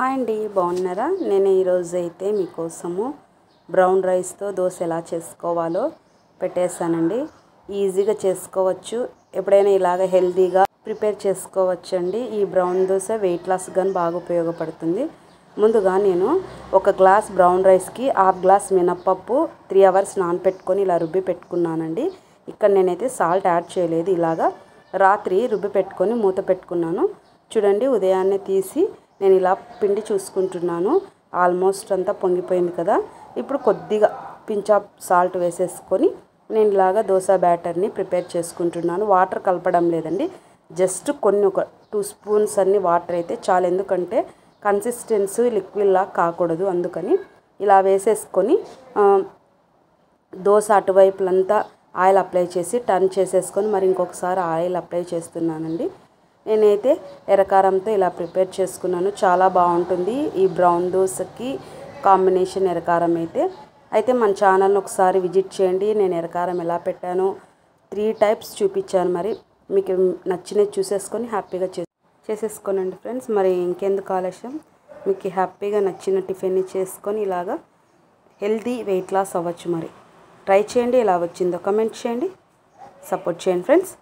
Hi అండి, బాగున్నారా? నేను ఈరోజు అయితే మీకోసము బ్రౌన్ రైస్తో దోశ ఎలా చేసుకోవాలో పెట్టేశానండి. ఈజీగా చేసుకోవచ్చు, ఎప్పుడైనా ఇలాగ హెల్తీగా ప్రిపేర్ చేసుకోవచ్చండి. ఈ బ్రౌన్ దోశ వెయిట్ లాస్ కానీ బాగా ఉపయోగపడుతుంది. ముందుగా నేను ఒక గ్లాస్ బ్రౌన్ రైస్కి హాఫ్ గ్లాస్ మినప్పప్పు 3 అవర్స్ నానపెట్టుకొని ఇలా రుబ్బి పెట్టుకున్నానండి. ఇక్కడ నేనైతే సాల్ట్ యాడ్ చేయలేదు, ఇలాగా రాత్రి రుబ్బి పెట్టుకొని మూత పెట్టుకున్నాను. చూడండి, ఉదయాన్నే తీసి నేను ఇలా పిండి చూసుకుంటున్నాను. ఆల్మోస్ట్ అంతా పొంగిపోయింది కదా. ఇప్పుడు కొద్దిగా పించ్ ఆఫ్ సాల్ట్ వేసేసుకొని నేను ఇలాగా దోశ బ్యాటర్ని ప్రిపేర్ చేసుకుంటున్నాను. వాటర్ కలపడం లేదండి, జస్ట్ ఒక 2 స్పూన్స్ అన్ని వాటర్ అయితే చాలు. ఎందుకంటే కన్సిస్టెన్సీ లిక్విడ్లా కాకూడదు, అందుకని ఇలా వేసేసుకొని దోశ అటువైపులంతా ఆయిల్ అప్లై చేసి టర్న్ చేసేసుకొని మరి ఇంకొకసారి ఆయిల్ అప్లై చేస్తున్నానండి. నేనైతే ఎర్రకారంతో ఇలా ప్రిపేర్ చేసుకున్నాను. చాలా బాగుంటుంది ఈ బ్రౌన్ దోశకి కాంబినేషన్ ఎర్రకారం అయితే మన ఛానల్ని ఒకసారి విజిట్ చేయండి. నేను ఎర్రకారం ఎలా పెట్టానో 3 టైప్స్ చూపించాను. మరి మీకు నచ్చినది చూసేసుకొని హ్యాపీగా చేసేసుకోనండి ఫ్రెండ్స్. మరి ఇంకెందుకు ఆలస్యం, మీకు హ్యాపీగా నచ్చిన టిఫిన్ని చేసుకొని ఇలాగా హెల్తీ వెయిట్ లాస్ అవ్వచ్చు. మరి ట్రై చేయండి, ఎలా వచ్చిందో కమెంట్ చేయండి, సపోర్ట్ చేయండి ఫ్రెండ్స్.